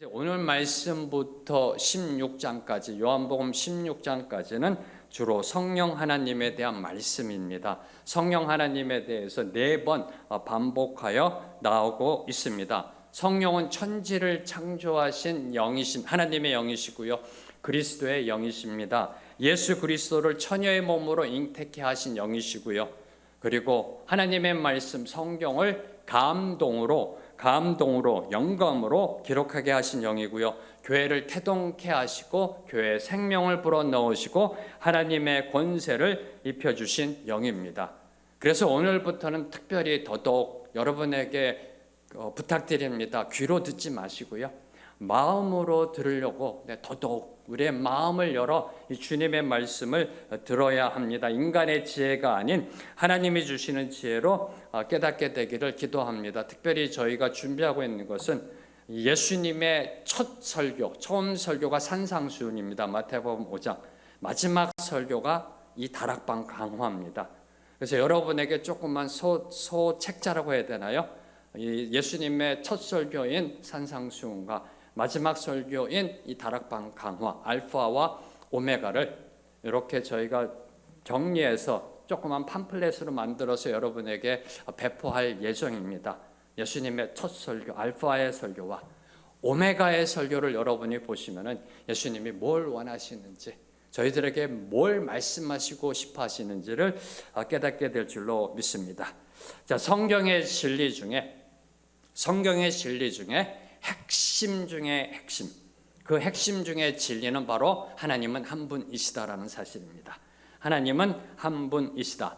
오늘 말씀부터 16장까지 요한복음 16장까지는 주로 성령 하나님에 대한 말씀입니다. 성령 하나님에 대해서 4번 반복하여 나오고 있습니다. 성령은 천지를 창조하신 영이신 하나님의 영이시고요, 그리스도의 영이십니다. 예수 그리스도를 처녀의 몸으로 잉태케 하신 영이시고요, 그리고 하나님의 말씀 성경을 감동으로 영감으로 기록하게 하신 영이고요, 교회를 태동케 하시고 교회에 생명을 불어넣으시고 하나님의 권세를 입혀주신 영입니다. 그래서 오늘부터는 특별히 더더욱 여러분에게 부탁드립니다. 귀로 듣지 마시고요, 마음으로 들으려고 더더욱 우리의 마음을 열어 이 주님의 말씀을 들어야 합니다. 인간의 지혜가 아닌 하나님이 주시는 지혜로 깨닫게 되기를 기도합니다. 특별히 저희가 준비하고 있는 것은 예수님의 첫 설교, 처음 설교가 산상수훈입니다. 마태복음 5장. 마지막 설교가 이 다락방 강화입니다. 그래서 여러분에게 조금만 소책자라고 해야 되나요? 예수님의 첫 설교인 산상수훈과 마지막 설교인 이 다락방 강화, 알파와 오메가를 이렇게 저희가 정리해서 조그만 팜플렛으로 만들어서 여러분에게 배포할 예정입니다. 예수님의 첫 설교, 알파의 설교와 오메가의 설교를 여러분이 보시면은 예수님이 뭘 원하시는지, 저희들에게 뭘 말씀하시고 싶어 하시는지를 깨닫게 될 줄로 믿습니다. 자, 성경의 진리 중에 핵심 중에 핵심, 그 핵심 중에 진리는 바로 하나님은 한 분이시다라는 사실입니다. 하나님은 한 분이시다.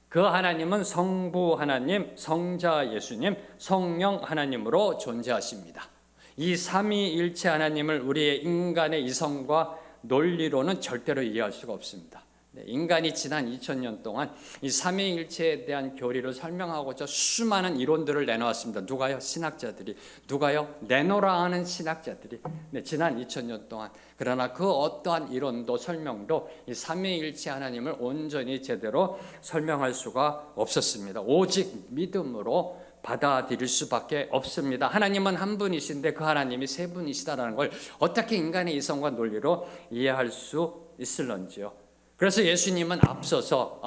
그 하나님은 성부 하나님, 성자 예수님, 성령 하나님으로 존재하십니다. 이 삼위일체 하나님을 우리의 인간의 이성과 논리로는 절대로 이해할 수가 없습니다. 인간이 지난 2000년 동안 이 삼위일체에 대한 교리를 설명하고자 수많은 이론들을 내놓았습니다. 누가요? 신학자들이. 누가요? 내놓으라 하는 신학자들이. 지난 2000년 동안. 그러나 그 어떠한 이론도 설명도 이 삼위일체 하나님을 온전히 제대로 설명할 수가 없었습니다. 오직 믿음으로 받아들일 수밖에 없습니다. 하나님은 한 분이신데 그 하나님이 세 분이시다라는 걸 어떻게 인간의 이성과 논리로 이해할 수 있을런지요. 그래서 예수님은 앞서서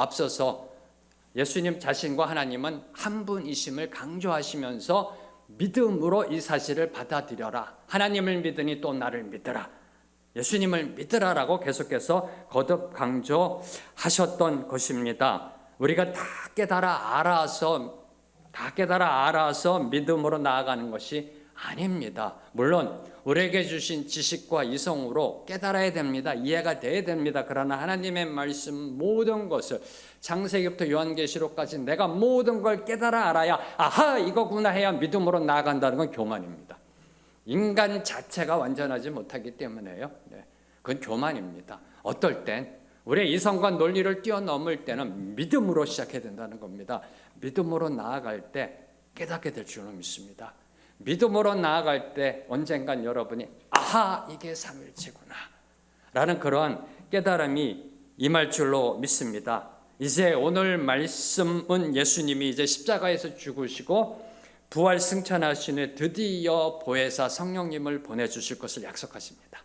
예수님 자신과 하나님은 한 분이심을 강조하시면서 믿음으로 이 사실을 받아들여라. 하나님을 믿으니 또 나를 믿으라. 예수님을 믿으라라고 계속해서 거듭 강조하셨던 것입니다. 우리가 다 깨달아 알아서 믿음으로 나아가는 것이 아닙니다. 물론 우리에게 주신 지식과 이성으로 깨달아야 됩니다. 이해가 돼야 됩니다. 그러나 하나님의 말씀 모든 것을 창세기부터 요한계시록까지 내가 모든 걸 깨달아 알아야 아하 이거구나 해야 믿음으로 나아간다는 건 교만입니다. 인간 자체가 완전하지 못하기 때문에요. 그건 교만입니다. 어떨 땐 우리의 이성과 논리를 뛰어넘을 때는 믿음으로 시작해야 된다는 겁니다. 믿음으로 나아갈 때 깨닫게 될 줄로 믿습니다. 믿음으로 나아갈 때 언젠간 여러분이 아하 이게 삼일체구나 라는 그러한 깨달음이 임할 줄로 믿습니다. 이제 오늘 말씀은 예수님이 이제 십자가에서 죽으시고 부활 승천하신 후에 드디어 보혜사 성령님을 보내주실 것을 약속하십니다.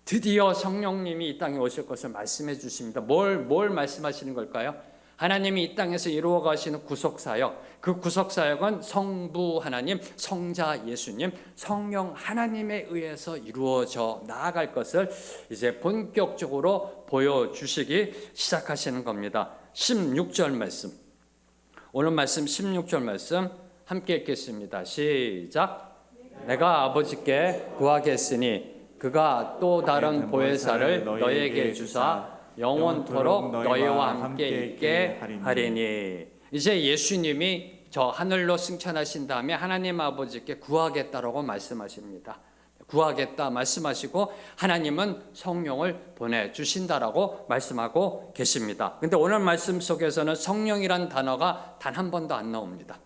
드디어 성령님이 이 땅에 오실 것을 말씀해 주십니다. 뭘 말씀하시는 걸까요? 하나님이 이 땅에서 이루어 가시는 구속사역, 그 구속사역은 성부 하나님, 성자 예수님, 성령 하나님에 의해서 이루어져 나아갈 것을 이제 본격적으로 보여주시기 시작하시는 겁니다. 16절 말씀, 오늘 말씀 16절 말씀 함께 읽겠습니다. 시작. 내가 아버지께 구하겠으니 그가 또 다른 보혜사를 너희에게 주사 영원토록 너희와 함께 있게 하리니. 이제 예수님이 저 하늘로 승천하신 다음에 하나님 아버지께 구하겠다라고 말씀하십니다. 구하겠다 말씀하시고 하나님은 성령을 보내주신다라고 말씀하고 계십니다. 근데 오늘 말씀 속에서는 성령이란 단어가 단 한 번도 안 나옵니다.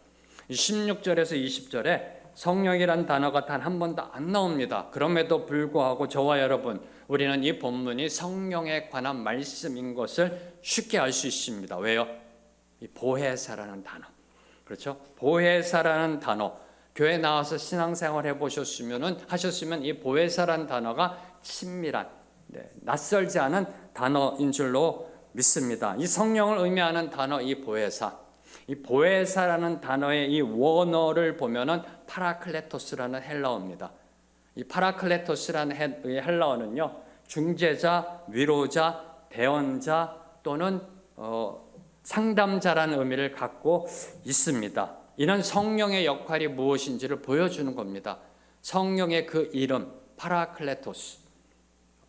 16절에서 20절에 성령이란 단어가 단 한 번도 안 나옵니다. 그럼에도 불구하고 저와 여러분, 우리는 이 본문이 성령에 관한 말씀인 것을 쉽게 알 수 있습니다. 왜요? 이 보혜사라는 단어, 그렇죠? 보혜사라는 단어, 교회 나와서 신앙생활 하셨으면 이 보혜사란 단어가 친밀한, 낯설지 않은 단어인 줄로 믿습니다. 이 성령을 의미하는 단어 이 보혜사, 이 보혜사라는 단어의 이 원어를 보면은 파라클레토스라는 헬라어입니다. 이 파라클레토스라는 헬라어는요, 중재자, 위로자, 대언자 또는 상담자라는 의미를 갖고 있습니다. 이는 성령의 역할이 무엇인지를 보여주는 겁니다. 성령의 그 이름 파라클레토스,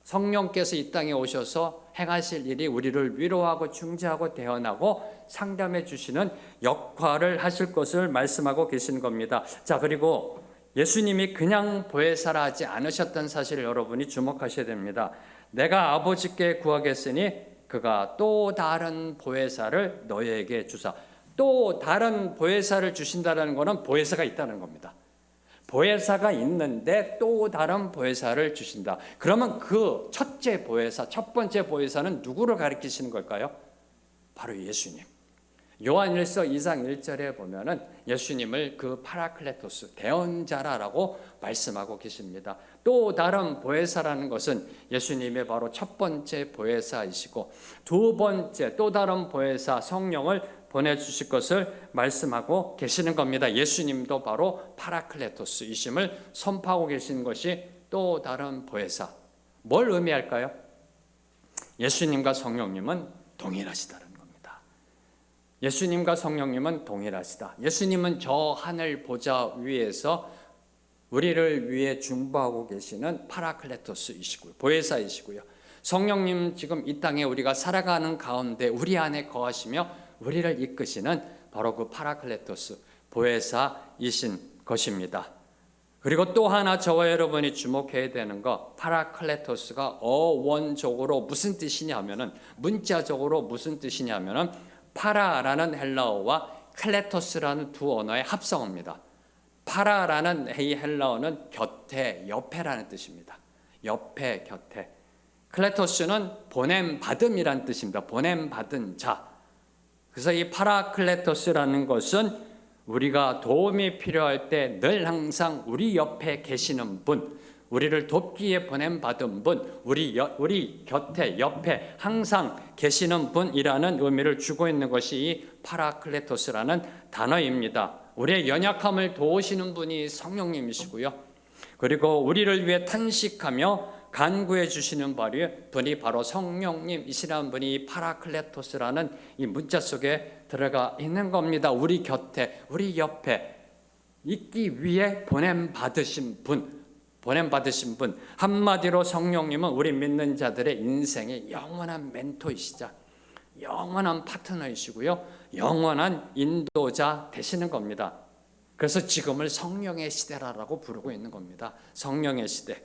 성령께서 이 땅에 오셔서 행하실 일이 우리를 위로하고 중재하고 대언하고 상담해 주시는 역할을 하실 것을 말씀하고 계신 겁니다. 자, 그리고 예수님이 그냥 보혜사라 하지 않으셨던 사실을 여러분이 주목하셔야 됩니다. 내가 아버지께 구하겠으니 그가 또 다른 보혜사를 너희에게 주사. 또 다른 보혜사를 주신다는 것은 보혜사가 있다는 겁니다. 보혜사가 있는데 또 다른 보혜사를 주신다. 그러면 그 첫째 보혜사, 첫 번째 보혜사는 누구를 가리키시는 걸까요? 바로 예수님. 요한일서 2장 1절에 보면은 예수님을 그 파라클레토스, 대언자라고 말씀하고 계십니다. 또 다른 보혜사라는 것은 예수님의 바로 첫 번째 보혜사이시고 두 번째 또 다른 보혜사 성령을 보내주실 것을 말씀하고 계시는 겁니다. 예수님도 바로 파라클레토스이심을 선포하고 계시는 것이 또 다른 보혜사. 뭘 의미할까요? 예수님과 성령님은 동일하시다는 겁니다. 예수님과 성령님은 동일하시다. 예수님은 저 하늘 보좌 위에서 우리를 위해 중보하고 계시는 파라클레토스이시고요, 보혜사이시고요. 성령님 지금 이 땅에 우리가 살아가는 가운데 우리 안에 거하시며 우리를 이끄시는 바로 그 파라클레토스, 보혜사이신 것입니다. 그리고 또 하나 저와 여러분이 주목해야 되는 거, 파라클레토스가 어원적으로 무슨 뜻이냐면은, 문자적으로 무슨 뜻이냐면은 파라라는 헬라어와 클레토스라는 두 언어의 합성어입니다. 파라라는 이 헬라어는 곁에, 옆에라는 뜻입니다. 옆에, 곁에. 클레토스는 보냄 받음이란 뜻입니다. 보냄 받은 자. 그래서 이 파라클레토스라는 것은 우리가 도움이 필요할 때 늘 항상 우리 옆에 계시는 분, 우리를 돕기에 보냄 받은 분, 우리 곁에, 옆에 항상 계시는 분이라는 의미를 주고 있는 것이 이 파라클레토스라는 단어입니다. 우리의 연약함을 도우시는 분이 성령님이시고요. 그리고 우리를 위해 탄식하며 간구해 주시는 분이 바로 성령님이시라는 분이 파라클레토스라는 이 문자 속에 들어가 있는 겁니다. 우리 곁에, 우리 옆에 있기 위해 보냄 받으신 분. 한마디로 성령님은 우리 믿는 자들의 인생의 영원한 멘토이시자, 영원한 파트너이시고요, 영원한 인도자 되시는 겁니다. 그래서 지금을 성령의 시대라고 부르고 있는 겁니다. 성령의 시대.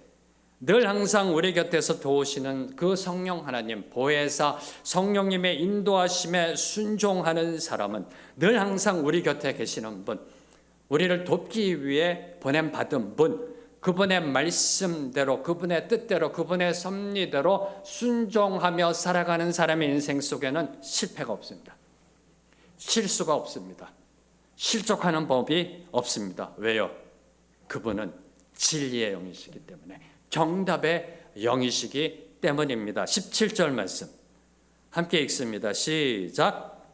늘 항상 우리 곁에서 도우시는 그 성령 하나님, 보혜사 성령님의 인도하심에 순종하는 사람은 늘 항상 우리 곁에 계시는 분, 우리를 돕기 위해 보냄 받은 분, 그분의 말씀대로, 그분의 뜻대로, 그분의 섭리대로 순종하며 살아가는 사람의 인생 속에는 실패가 없습니다. 실수가 없습니다. 실족하는 법이 없습니다. 왜요? 그분은 진리의 영이시기 때문에, 정답의 영이시기 때문입니다. 17절 말씀 함께 읽습니다. 시작.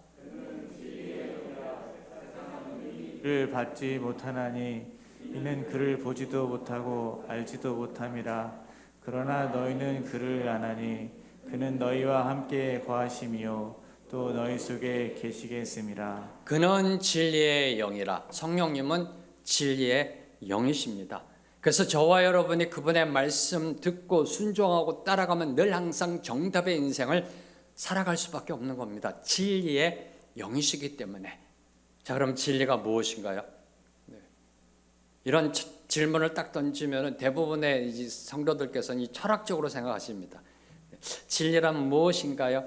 그를 받지 못하나니 이는 그를 보지도 못하고 알지도 못함이라. 그러나 너희는 그를 아나니 그는 너희와 함께 거하심이요 또 너희 속에 계시겠음이라. 그는 진리의 영이라. 성령님은 진리의 영이십니다. 그래서 저와 여러분이 그분의 말씀 듣고 순종하고 따라가면 늘 항상 정답의 인생을 살아갈 수밖에 없는 겁니다. 진리의 영이시기 때문에. 자, 그럼 진리가 무엇인가요? 이런 질문을 딱 던지면 대부분의 성도들께서는 철학적으로 생각하십니다. 진리란 무엇인가요?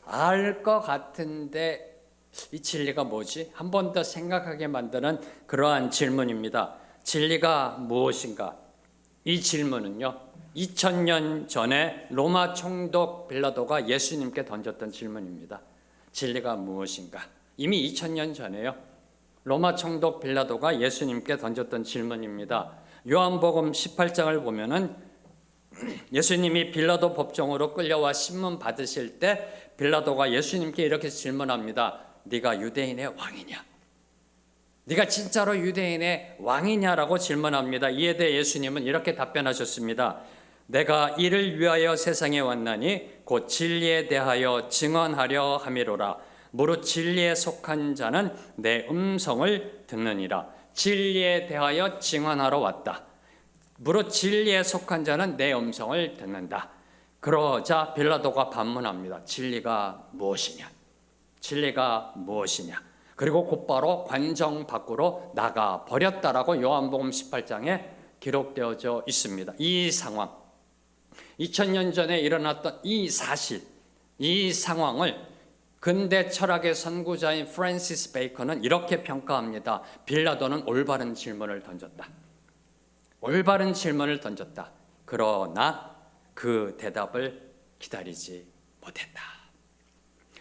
알 것 같은데 이 진리가 뭐지? 한 번 더 생각하게 만드는 그러한 질문입니다. 진리가 무엇인가? 이 질문은요, 2000년 전에 로마 총독 빌라도가 예수님께 던졌던 질문입니다. 진리가 무엇인가? 이미 2000년 전에요, 로마 총독 빌라도가 예수님께 던졌던 질문입니다. 요한복음 18장을 보면은 예수님이 빌라도 법정으로 끌려와 신문 받으실 때 빌라도가 예수님께 이렇게 질문합니다. 네가 유대인의 왕이냐? 네가 진짜로 유대인의 왕이냐라고 질문합니다. 이에 대해 예수님은 이렇게 답변하셨습니다. 내가 이를 위하여 세상에 왔나니 곧 진리에 대하여 증언하려 함이로라. 무릇 진리에 속한 자는 내 음성을 듣느니라. 진리에 대하여 증언하러 왔다. 무릇 진리에 속한 자는 내 음성을 듣는다. 그러자 빌라도가 반문합니다. 진리가 무엇이냐? 진리가 무엇이냐? 그리고 곧바로 관정 밖으로 나가 버렸다라고 요한복음 18장에 기록되어져 있습니다. 이 상황, 2000년 전에 일어났던 이 사실, 이 상황을 근대 철학의 선구자인 프랜시스 베이컨은 이렇게 평가합니다. 빌라도는 올바른 질문을 던졌다. 올바른 질문을 던졌다. 그러나 그 대답을 기다리지 못했다.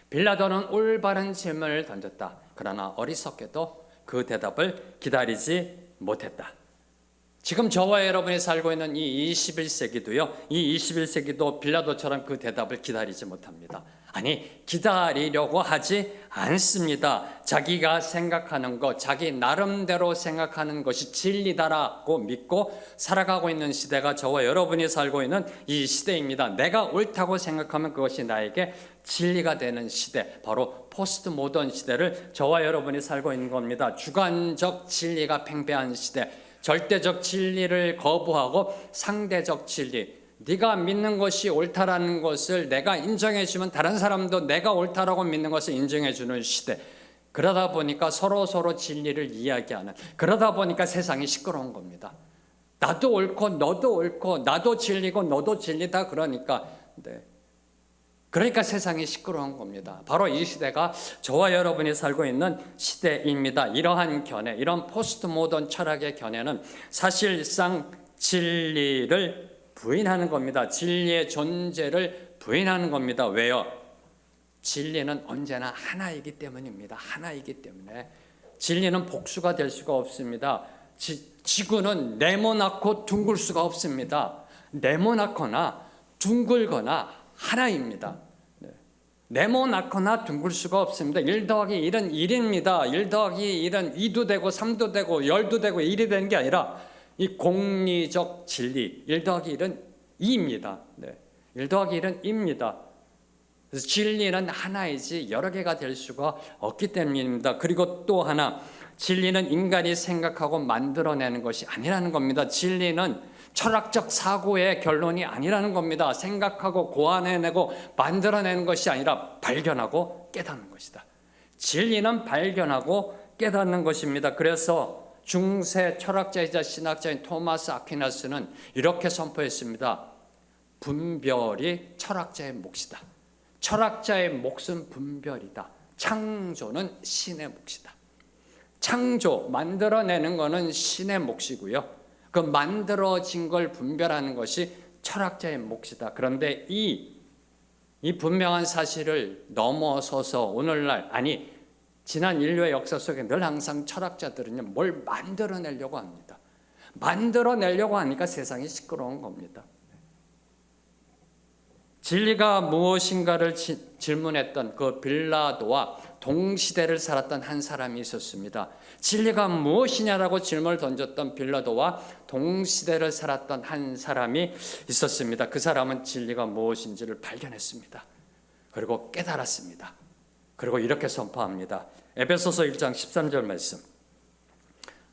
빌라도는 올바른 질문을 던졌다. 그러나 어리석게도 그 대답을 기다리지 못했다. 지금 저와 여러분이 살고 있는 이 21세기도요. 이 21세기도 빌라도처럼 그 대답을 기다리지 못합니다. 아니, 기다리려고 하지 않습니다. 자기가 생각하는 것, 자기 나름대로 생각하는 것이 진리다라고 믿고 살아가고 있는 시대가 저와 여러분이 살고 있는 이 시대입니다. 내가 옳다고 생각하면 그것이 나에게 진리가 되는 시대, 바로 포스트 모던 시대를 저와 여러분이 살고 있는 겁니다. 주관적 진리가 팽배한 시대, 절대적 진리를 거부하고 상대적 진리, 네가 믿는 것이 옳다라는 것을 내가 인정해 주면 다른 사람도 내가 옳다라고 믿는 것을 인정해 주는 시대. 그러다 보니까 서로 진리를 이야기하는, 그러다 보니까 세상이 시끄러운 겁니다. 나도 옳고 너도 옳고 나도 진리고 너도 진리다. 그러니까 세상이 시끄러운 겁니다. 바로 이 시대가 저와 여러분이 살고 있는 시대입니다. 이러한 견해, 이런 포스트 모던 철학의 견해는 사실상 진리를 부인하는 겁니다. 진리의 존재를 부인하는 겁니다. 왜요? 진리는 언제나 하나이기 때문입니다. 하나이기 때문에 진리는 복수가 될 수가 없습니다. 지구는 네모나고 둥글 수가 없습니다. 네모나거나 둥글거나 하나입니다. 네모나거나 둥글 수가 없습니다. 1 더하기 1은 1입니다. 1 더하기 1은 2도 되고 3도 되고 10도 되고 1이 되는 게 아니라 이 공리적 진리, 1 더하기 1은 2입니다. 1 더하기 1은 2입니다. 그래서 진리는 하나이지 여러 개가 될 수가 없기 때문입니다. 그리고 또 하나, 진리는 인간이 생각하고 만들어내는 것이 아니라는 겁니다. 진리는 철학적 사고의 결론이 아니라는 겁니다. 생각하고 고안해내고 만들어내는 것이 아니라 발견하고 깨닫는 것이다. 진리는 발견하고 깨닫는 것입니다. 그래서 중세 철학자이자 신학자인 토마스 아퀴나스는 이렇게 선포했습니다. 분별이 철학자의 몫이다. 철학자의 몫은 분별이다. 창조는 신의 몫이다. 창조, 만들어내는 것은 신의 몫이고요. 그 만들어진 걸 분별하는 것이 철학자의 몫이다. 그런데 이 분명한 사실을 넘어서서 오늘날, 아니 지난 인류의 역사 속에 늘 항상 철학자들은요 뭘 만들어내려고 합니다. 만들어내려고 하니까 세상이 시끄러운 겁니다. 진리가 무엇인가를 질문했던 그 빌라도와 동시대를 살았던 한 사람이 있었습니다. 진리가 무엇이냐라고 질문을 던졌던 빌라도와 동시대를 살았던 한 사람이 있었습니다. 그 사람은 진리가 무엇인지를 발견했습니다. 그리고 깨달았습니다. 그리고 이렇게 선포합니다. 에베소서 1장 13절 말씀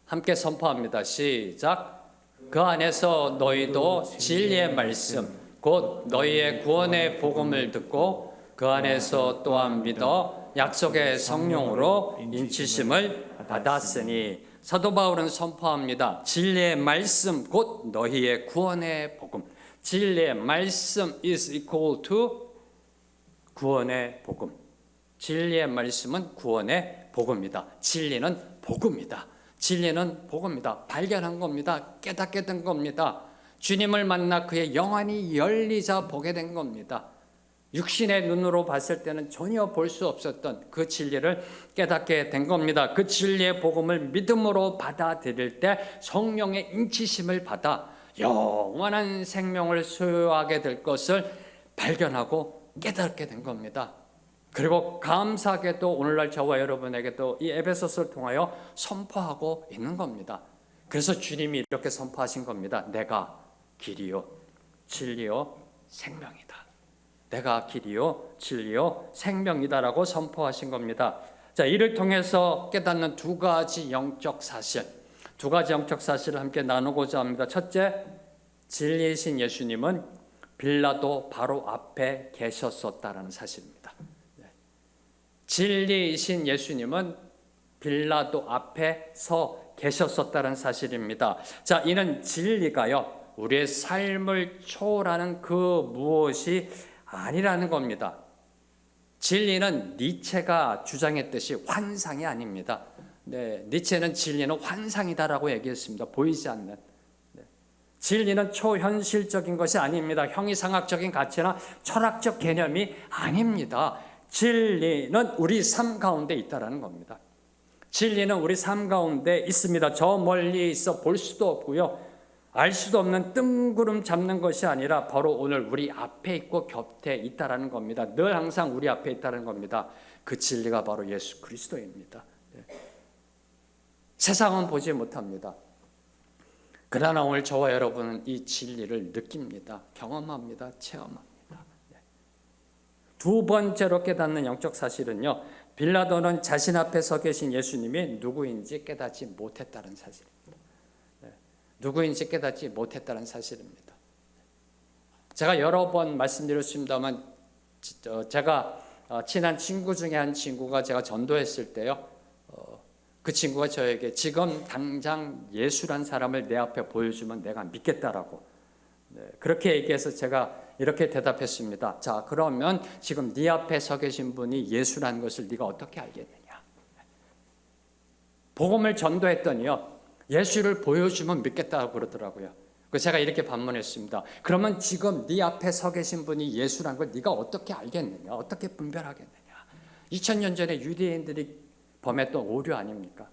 함께 선포합니다. 시작. 그 안에서 너희도 진리의 말씀 곧 너희의 구원의 복음을 듣고 그 안에서 또한 믿어 약속의 성령으로 인치심을 받았으니. 사도 바울은 선포합니다. 진리의 말씀 곧 너희의 구원의 복음. 진리의 말씀 is equal to 구원의 복음. 진리의 말씀은 구원의 복음이다. 진리는 복음이다. 진리는 복음이다. 발견한 겁니다. 깨닫게 된 겁니다. 주님을 만나 그의 영안이 열리자 보게 된 겁니다. 육신의 눈으로 봤을 때는 전혀 볼 수 없었던 그 진리를 깨닫게 된 겁니다. 그 진리의 복음을 믿음으로 받아들일 때 성령의 인치심을 받아 영원한 생명을 소유하게 될 것을 발견하고 깨닫게 된 겁니다. 그리고 감사하게도 오늘날 저와 여러분에게도 이 에베소서를 통하여 선포하고 있는 겁니다. 그래서 주님이 이렇게 선포하신 겁니다. 내가 길이요 진리요 생명이다. 내가 길이요 진리요 생명이다라고 선포하신 겁니다. 자, 이를 통해서 깨닫는 두 가지 영적 사실을 함께 나누고자 합니다. 첫째, 진리이신 예수님은 빌라도 바로 앞에 계셨었다라는 사실입니다. 진리이신 예수님은 빌라도 앞에 서 계셨었다는 사실입니다. 자, 이는 진리가요 우리의 삶을 초월하는 그 무엇이 아니라는 겁니다. 진리는 니체가 주장했듯이 환상이 아닙니다. 네, 니체는 진리는 환상이다라고 얘기했습니다. 보이지 않는. 네. 진리는 초현실적인 것이 아닙니다. 형이상학적인 가치나 철학적 개념이 아닙니다. 진리는 우리 삶 가운데 있다라는 겁니다. 진리는 우리 삶 가운데 있습니다. 저 멀리 있어 볼 수도 없고요. 알 수도 없는 뜬구름 잡는 것이 아니라 바로 오늘 우리 앞에 있고 곁에 있다라는 겁니다. 늘 항상 우리 앞에 있다는 겁니다. 그 진리가 바로 예수 그리스도입니다. 세상은 보지 못합니다. 그러나 오늘 저와 여러분은 이 진리를 느낍니다. 경험합니다. 체험합니다. 두 번째로 깨닫는 영적 사실은요, 빌라도는 자신 앞에 서 계신 예수님이 누구인지 깨닫지 못했다는 사실입니다. 누구인지 깨닫지 못했다는 사실입니다. 제가 여러 번 말씀드렸습니다만 제가 친한 친구 중에 한 친구가 제가 전도했을 때요, 그 친구가 저에게 지금 당장 예수란 사람을 내 앞에 보여주면 내가 믿겠다라고 그렇게 얘기해서 제가 이렇게 대답했습니다. 자, 그러면 지금 네 앞에 서 계신 분이 예수라는 것을 네가 어떻게 알겠느냐? 복음을 전도했더니요, 예수를 보여주면 믿겠다고 그러더라고요. 그래서 제가 이렇게 반문했습니다. 그러면 지금 네 앞에 서 계신 분이 예수라는 걸 네가 어떻게 알겠느냐? 어떻게 분별하겠느냐? 2000년 전에 유대인들이 범했던 오류 아닙니까?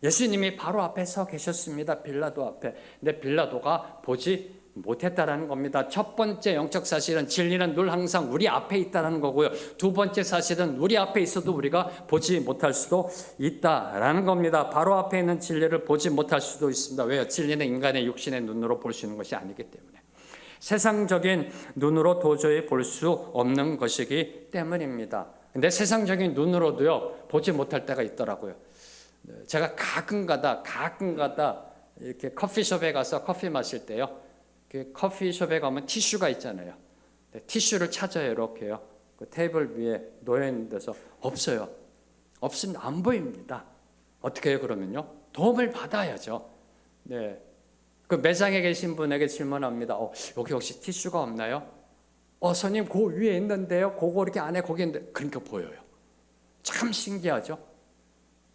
예수님이 바로 앞에 서 계셨습니다. 빌라도 앞에. 근데 빌라도가 보지 못했다라는 겁니다. 첫 번째 영적 사실은 진리는 늘 항상 우리 앞에 있다라는 거고요. 두 번째 사실은 우리 앞에 있어도 우리가 보지 못할 수도 있다라는 겁니다. 바로 앞에 있는 진리를 보지 못할 수도 있습니다. 왜요? 진리는 인간의 육신의 눈으로 볼 수 있는 것이 아니기 때문에. 세상적인 눈으로 도저히 볼 수 없는 것이기 때문입니다. 근데 세상적인 눈으로도요, 보지 못할 때가 있더라고요. 제가 가끔가다 이렇게 커피숍에 가서 커피 마실 때요, 그 커피숍에 가면 티슈가 있잖아요. 티슈를 찾아요. 이렇게요. 그 테이블 위에 놓여 있는 데서 없어요. 없으면 안 보입니다. 어떻게 해요? 그러면요, 도움을 받아야죠. 네. 그 매장에 계신 분에게 질문합니다. 여기 혹시 티슈가 없나요? 손님 그 위에 있는데요. 그거 이렇게 안에 거기 있는데. 그러니까 보여요. 참 신기하죠.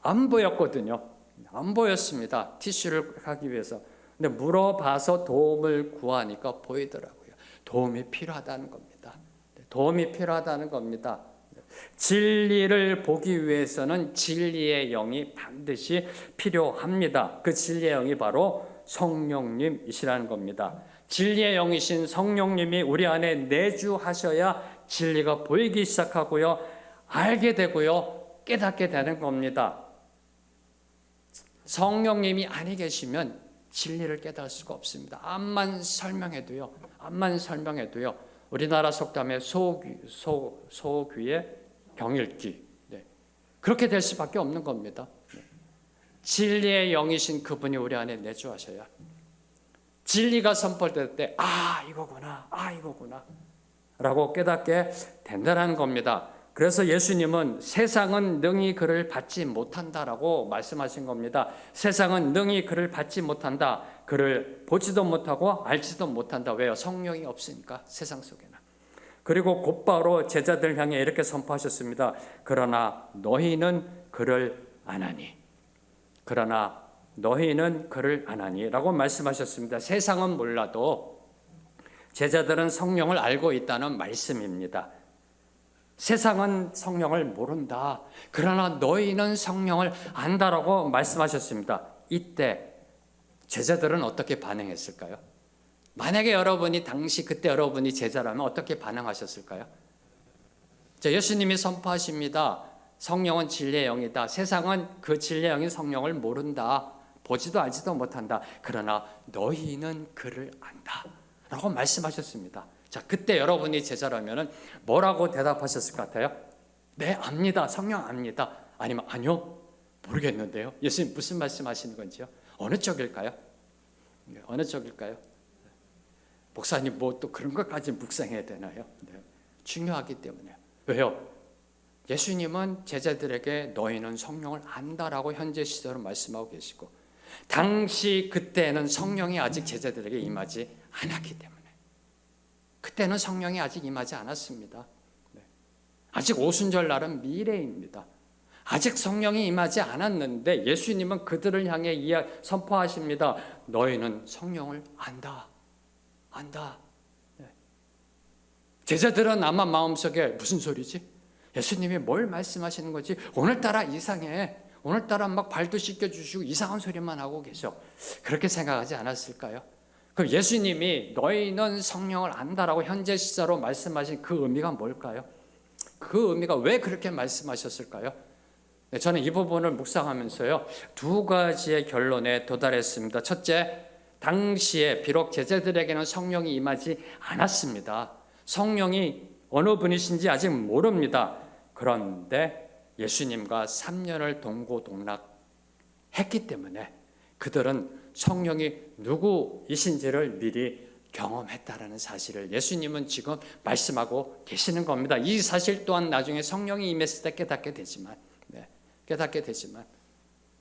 안 보였거든요. 안 보였습니다. 티슈를 하기 위해서. 근데 물어봐서 도움을 구하니까 보이더라고요. 도움이 필요하다는 겁니다. 도움이 필요하다는 겁니다. 진리를 보기 위해서는 진리의 영이 반드시 필요합니다. 그 진리의 영이 바로 성령님이시라는 겁니다. 진리의 영이신 성령님이 우리 안에 내주하셔야 진리가 보이기 시작하고요, 알게 되고요, 깨닫게 되는 겁니다. 성령님이 아니 계시면 진리를 깨달을 수가 없습니다. 암만 설명해도요. 우리나라 속담에 소귀에 경읽기. 그렇게 될 수밖에 없는 겁니다. 진리의 영이신 그분이 우리 안에 내주하셔야 진리가 선포될 때 이거구나 라고 깨닫게 된다는 겁니다. 그래서 예수님은 세상은 능히 그를 받지 못한다라고 말씀하신 겁니다. 세상은 능히 그를 받지 못한다. 그를 보지도 못하고 알지도 못한다. 왜요? 성령이 없으니까, 세상 속에는. 그리고 곧바로 제자들 향해 이렇게 선포하셨습니다. 그러나 너희는 그를 아나니 라고 말씀하셨습니다. 세상은 몰라도 제자들은 성령을 알고 있다는 말씀입니다. 세상은 성령을 모른다. 그러나 너희는 성령을 안다라고 말씀하셨습니다. 이때 제자들은 어떻게 반응했을까요? 만약에 여러분이 당시 그때 여러분이 제자라면 어떻게 반응하셨을까요? 예수님이 선포하십니다. 성령은 진리의 영이다. 세상은 그 진리의 영인 성령을 모른다. 보지도 알지도 못한다. 그러나 너희는 그를 안다 라고 말씀하셨습니다. 자, 그때 여러분이 제자라면 뭐라고 대답하셨을 것 같아요? 네, 압니다. 성령 압니다. 아니면 아니요, 모르겠는데요. 예수님 무슨 말씀하시는 건지요? 어느 쪽일까요? 어느 쪽일까요? 목사님 뭐 또 그런 것까지 묵상해야 되나요? 네, 중요하기 때문에요. 왜요? 예수님은 제자들에게 너희는 성령을 안다라고 현재 시대로 말씀하고 계시고, 당시 그때는 성령이 아직 제자들에게 임하지 않았기 때문에, 그때는 성령이 아직 임하지 않았습니다. 아직 오순절 날은 미래입니다. 아직 성령이 임하지 않았는데 예수님은 그들을 향해 선포하십니다. 너희는 성령을 안다. 제자들은 아마 마음속에 무슨 소리지? 예수님이 뭘 말씀하시는 거지? 오늘따라 이상해. 오늘따라 막 발도 씻겨주시고 이상한 소리만 하고 계셔. 그렇게 생각하지 않았을까요? 그럼 예수님이 너희는 성령을 안다라고 현재 시제로 말씀하신 그 의미가 뭘까요? 그 의미가 왜 그렇게 말씀하셨을까요? 네, 저는 이 부분을 묵상하면서요, 두 가지의 결론에 도달했습니다. 첫째, 당시에 비록 제자들에게는 성령이 임하지 않았습니다. 성령이 어느 분이신지 아직 모릅니다. 그런데 예수님과 3년을 동고동락했기 때문에 그들은 성령이 누구이신지를 미리 경험했다라는 사실을 예수님은 지금 말씀하고 계시는 겁니다. 이 사실 또한 나중에 성령이 임했을 때 깨닫게 되지만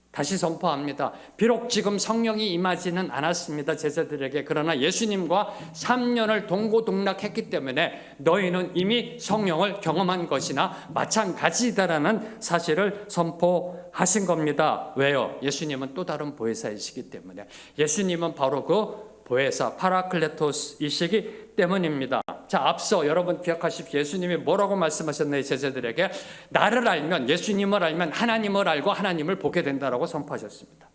다시 선포합니다. 비록 지금 성령이 임하지는 않았습니다, 제자들에게. 그러나 예수님과 3년을 동고동락했기 때문에 너희는 이미 성령을 경험한 것이나 마찬가지다라는 사실을 선포하신 겁니다. 왜요? 예수님은 또 다른 보혜사이시기 때문에. 예수님은 바로 그 보혜사 파라클레토스이시기 때문입니다. 자, 앞서 여러분 기억하십시오. 예수님이 뭐라고 말씀하셨나요? 제자들에게 나를 알면, 예수님을 알면 하나님을 알고 하나님을 보게 된다라고 선포하셨습니다.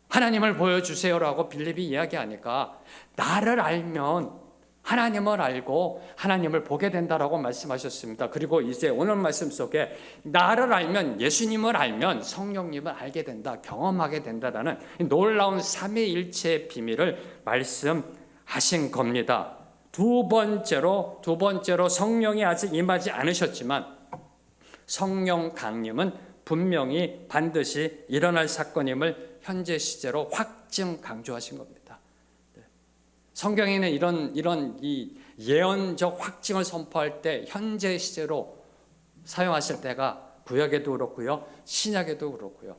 하나님을 보여주세요라고 빌립이 이야기하니까 나를 알면 하나님을 알고 하나님을 보게 된다라고 말씀하셨습니다. 그리고 이제 오늘 말씀 속에 나를 알면, 예수님을 알면 성령님을 알게 된다, 경험하게 된다라는 놀라운 삼위일체의 비밀을 말씀하신 겁니다. 두 번째로 성령이 아직 임하지 않으셨지만 성령 강림은 분명히 반드시 일어날 사건임을 현재 시제로 확증 강조하신 겁니다. 성경에는 이런 이 예언적 확증을 선포할 때 현재 시제로 사용하실 때가 구약에도 그렇고요, 신약에도 그렇고요.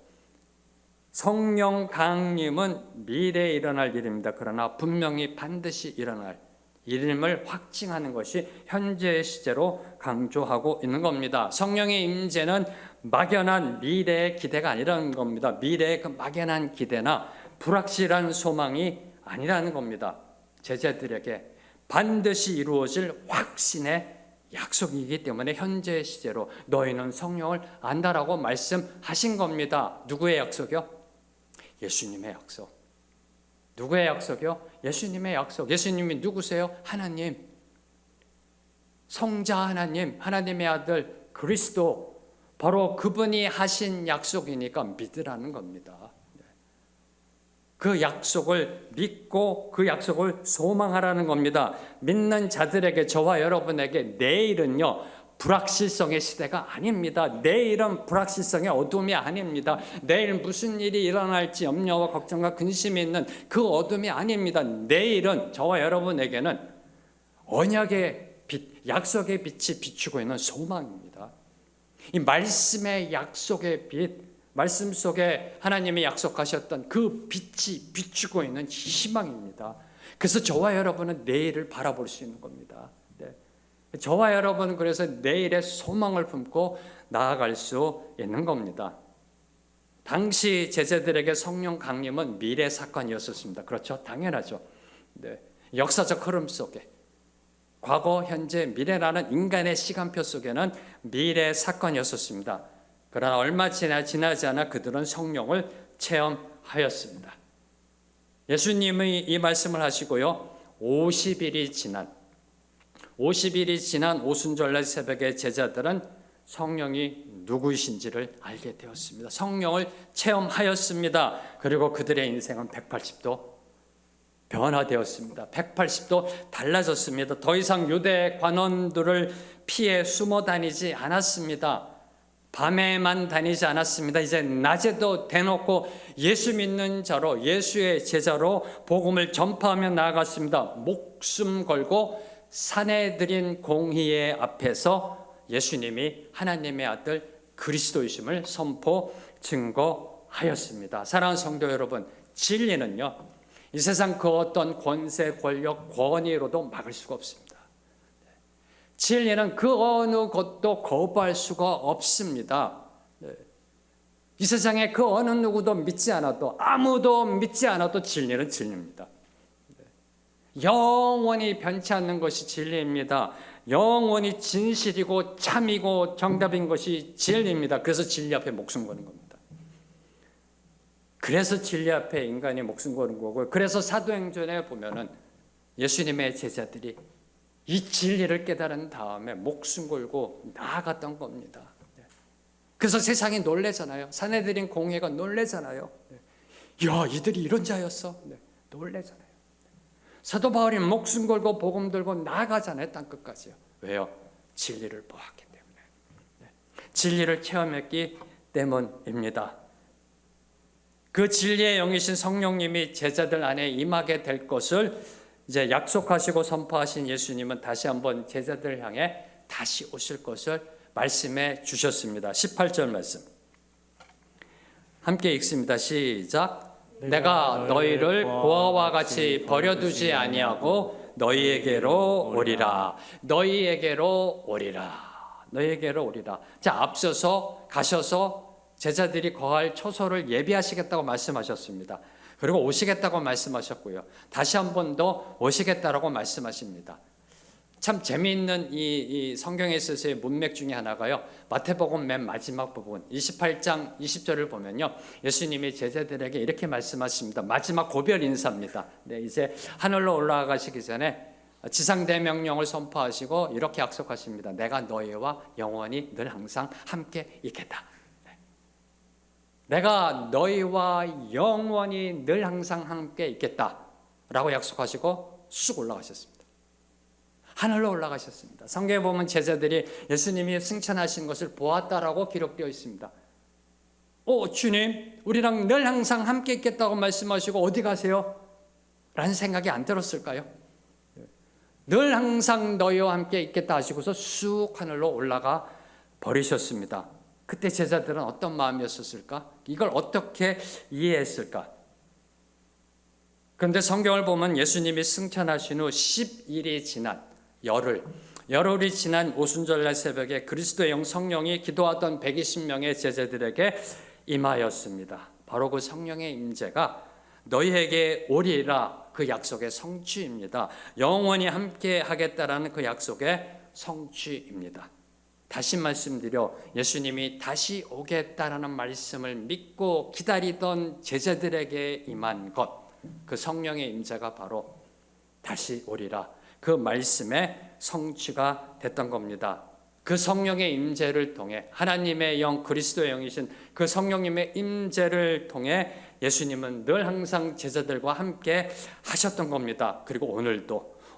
성령 강림은 미래에 일어날 일입니다. 그러나 분명히 반드시 일어날 일임을 확증하는 것이 현재 시제로 강조하고 있는 겁니다. 성령의 임재는 막연한 미래의 기대가 아니라는 겁니다. 미래의 그 막연한 기대나 불확실한 소망이 아니라는 겁니다. 제자들에게 반드시 이루어질 확신의 약속이기 때문에 현재 시제로 너희는 성령을 안다라고 말씀하신 겁니다. 누구의 약속이요? 예수님의 약속. 누구의 약속이요? 예수님의 약속. 예수님이 누구세요? 하나님, 성자 하나님, 하나님의 아들 그리스도, 바로 그분이 하신 약속이니까 믿으라는 겁니다. 그 약속을 믿고 그 약속을 소망하라는 겁니다. 믿는 자들에게, 저와 여러분에게 내일은요, 불확실성의 시대가 아닙니다. 내일은 불확실성의 어둠이 아닙니다. 내일 무슨 일이 일어날지 염려와 걱정과 근심이 있는 그 어둠이 아닙니다. 내일은 저와 여러분에게는 언약의 빛, 약속의 빛이 비추고 있는 소망입니다. 이 말씀의 약속의 빛, 말씀 속에 하나님이 약속하셨던 그 빛이 비추고 있는 희망입니다. 그래서 저와 여러분은 내일을 바라볼 수 있는 겁니다. 저와 여러분은 그래서 내일의 소망을 품고 나아갈 수 있는 겁니다. 당시 제자들에게 성령 강림은 미래 사건이었습니다. 그렇죠? 당연하죠. 역사적 흐름 속에 과거, 현재, 미래라는 인간의 시간표 속에는 미래 사건이었습니다. 그러나 얼마 지나지 않아 그들은 성령을 체험하였습니다. 예수님이 이 말씀을 하시고요. 50일이 지난 오순절날 새벽에 제자들은 성령이 누구이신지를 알게 되었습니다. 성령을 체험하였습니다. 그리고 그들의 인생은 180도 변화되었습니다. 180도 달라졌습니다. 더 이상 유대 관원들을 피해 숨어 다니지 않았습니다. 밤에만 다니지 않았습니다. 이제 낮에도 대놓고 예수 믿는 자로, 예수의 제자로 복음을 전파하며 나아갔습니다. 목숨 걸고 사내들인 공의회 앞에서 예수님이 하나님의 아들 그리스도이심을 선포 증거하였습니다. 사랑하는 성도 여러분, 진리는요, 이 세상 그 어떤 권세, 권력, 권위로도 막을 수가 없습니다. 진리는 그 어느 것도 거부할 수가 없습니다. 이 세상에 그 어느 누구도 믿지 않아도, 아무도 믿지 않아도 진리는 진리입니다. 영원히 변치 않는 것이 진리입니다. 영원히 진실이고 참이고 정답인 것이 진리입니다. 그래서 진리 앞에 목숨 거는 겁니다. 그래서 진리 앞에 인간이 목숨 거는 거고, 그래서 사도행전에 보면은 예수님의 제자들이 이 진리를 깨달은 다음에 목숨 걸고 나아갔던 겁니다. 그래서 세상이 놀래잖아요. 사내들인 공회가 놀래잖아요. 야, 이들이 이런 자였어? 놀래잖아요. 사도 바울이 목숨 걸고 복음 들고 나아가잖아요. 땅끝까지요. 왜요? 진리를 보았기 때문에. 진리를 체험했기 때문입니다. 그 진리의 영이신 성령님이 제자들 안에 임하게 될 것을 이제 약속하시고 선포하신 예수님은 다시 한번 제자들을 향해 다시 오실 것을 말씀해 주셨습니다. 18절 말씀 함께 읽습니다. 시작. 내가 너희를 고아와 같이 버려두지 아니하고 너희에게로 오리라. 너희에게로 오리라. 너희에게로 오리라. 자, 앞서서 가셔서 제자들이 거할 초소를 예비하시겠다고 말씀하셨습니다. 그리고 오시겠다고 말씀하셨고요. 다시 한 번 더 오시겠다라고 말씀하십니다. 참 재미있는 이 성경에 있어서의 문맥 중에 하나가요. 마태복음 맨 마지막 부분 28장 20절을 보면요. 예수님이 제자들에게 이렇게 말씀하십니다. 마지막 고별 인사입니다. 네, 이제 하늘로 올라가시기 전에 지상대명령을 선포하시고 이렇게 약속하십니다. 내가 너희와 영원히 늘 항상 함께 있겠다. 내가 너희와 영원히 늘 항상 함께 있겠다라고 약속하시고 쑥 올라가셨습니다. 하늘로 올라가셨습니다. 성경에 보면 제자들이 예수님이 승천하신 것을 보았다라고 기록되어 있습니다. 주님, 우리랑 늘 항상 함께 있겠다고 말씀하시고 어디 가세요? 라는 생각이 안 들었을까요? 늘 항상 너희와 함께 있겠다 하시고서 쑥 하늘로 올라가 버리셨습니다. 그때 제자들은 어떤 마음이었을까? 이걸 어떻게 이해했을까? 그런데 성경을 보면 예수님이 승천하신 후 10일이 지난 열흘이 지난 오순절날 새벽에 그리스도의 영 성령이 기도하던 120명의 제자들에게 임하였습니다. 바로 그 성령의 임재가 너희에게 오리라 그 약속의 성취입니다. 영원히 함께 하겠다라는 그 약속의 성취입니다. 다시 말씀드려 예수님이 다시 오겠다라는 말씀을 믿고 기다리던 제자들에게 임한 것, 그 성령의 임재가 바로 다시 오리라 그 말씀의 성취가 됐던 겁니다. 그 성령의 임재를 통해 하나님의 영 그리스도의 영이신 그 성령님의 임재를 통해 예수님은 늘 항상 제자들과 함께 하셨던 겁니다. 그리고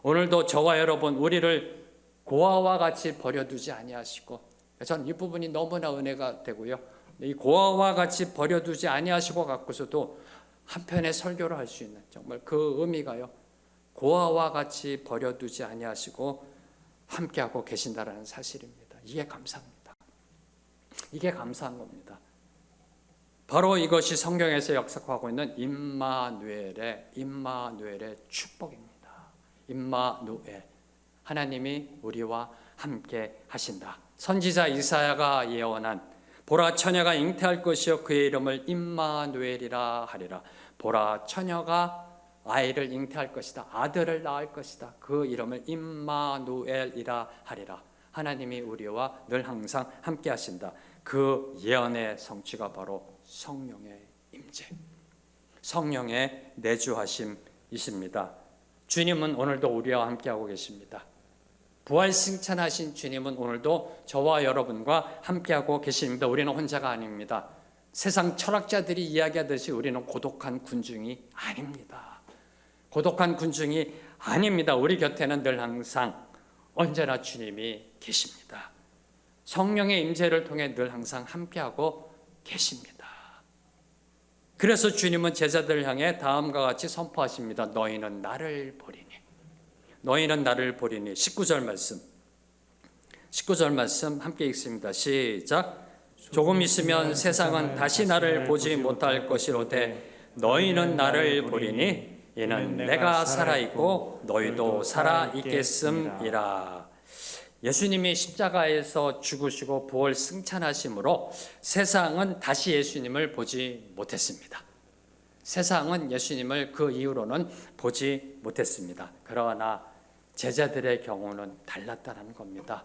오늘도 저와 여러분 우리를 고아와 같이 버려두지 아니하시고, 전 이 부분이 너무나 은혜가 되고요. 이 고아와 같이 버려두지 아니하시고 갖고서도 한편의 설교를 할 수 있는 정말 그 의미가요. 고아와 같이 버려두지 아니하시고 함께하고 계신다라는 사실입니다. 이게 감사합니다. 이게 감사한 겁니다. 바로 이것이 성경에서 역사하고 있는 임마누엘의 축복입니다. 임마누엘, 하나님이 우리와 함께 하신다. 선지자 이사야가 예언한 보라 처녀가 잉태할 것이요 그의 이름을 임마누엘이라 하리라. 보라 처녀가 아이를 잉태할 것이다. 아들을 낳을 것이다. 그 이름을 임마누엘이라 하리라. 하나님이 우리와 늘 항상 함께 하신다. 그 예언의 성취가 바로 성령의 임재, 성령의 내주하심이십니다. 주님은 오늘도 우리와 함께하고 계십니다. 부활 승천하신 주님은 오늘도 저와 여러분과 함께하고 계십니다. 우리는 혼자가 아닙니다. 세상 철학자들이 이야기하듯이 우리는 고독한 군중이 아닙니다. 고독한 군중이 아닙니다. 우리 곁에는 늘 항상 언제나 주님이 계십니다. 성령의 임재를 통해 늘 항상 함께하고 계십니다. 그래서 주님은 제자들을 향해 다음과 같이 선포하십니다. 너희는 나를 보리니, 너희는 나를 보리니. 19절 말씀 함께 읽습니다. 시작. 조금 있으면 세상은 다시 나를 보지 못할 것이로되 너희는 나를 보리니 이는 내가 살아있고 너희도 살아있겠음이라. 예수님이 십자가에서 죽으시고 부활 승천하심으로 세상은 다시 예수님을 보지 못했습니다. 세상은 예수님을 그 이후로는 보지 못했습니다. 그러나 제자들의 경우는 달랐다는 겁니다.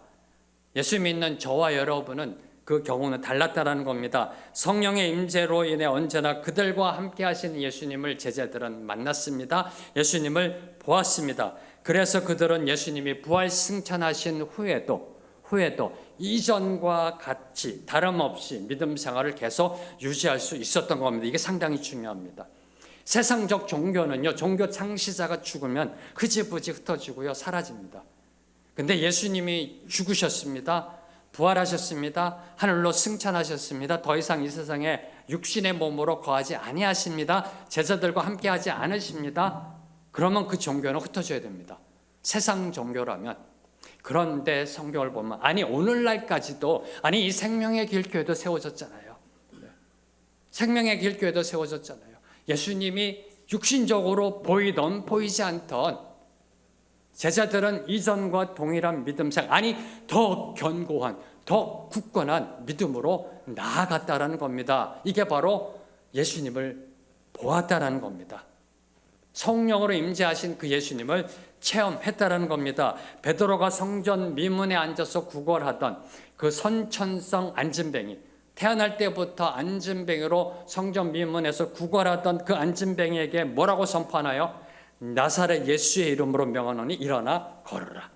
예수 믿는 저와 여러분은 그 경우는 달랐다는 겁니다. 성령의 임재로 인해 언제나 그들과 함께 하시는 예수님을 제자들은 만났습니다. 예수님을 보았습니다. 그래서 그들은 예수님이 부활 승천하신 후에도 이전과 같이 다름없이 믿음 생활을 계속 유지할 수 있었던 겁니다. 이게 상당히 중요합니다. 세상적 종교는요, 종교 창시자가 죽으면 흐지부지 흩어지고요, 사라집니다. 근데 예수님이 죽으셨습니다. 부활하셨습니다. 하늘로 승천하셨습니다. 더 이상 이 세상에 육신의 몸으로 거하지 아니하십니다. 제자들과 함께하지 않으십니다. 그러면 그 종교는 흩어져야 됩니다. 세상 종교라면. 그런데 성경을 보면 아니 오늘날까지도 아니 이 생명의 길교회도 세워졌잖아요. 생명의 길교회도 세워졌잖아요. 예수님이 육신적으로 보이던 보이지 않던 제자들은 이전과 동일한 믿음상 아니 더 견고한 더 굳건한 믿음으로 나아갔다라는 겁니다. 이게 바로 예수님을 보았다라는 겁니다. 성령으로 임재하신 그 예수님을 체험했다라는 겁니다. 베드로가 성전 미문에 앉아서 구걸하던 그 선천성 앉은뱅이, 태어날 때부터 앉은뱅이로 성전 미문에서 구걸하던 그 앉은뱅이에게 뭐라고 선포하나요? 나사렛 예수의 이름으로 명하노니 일어나 걸으라.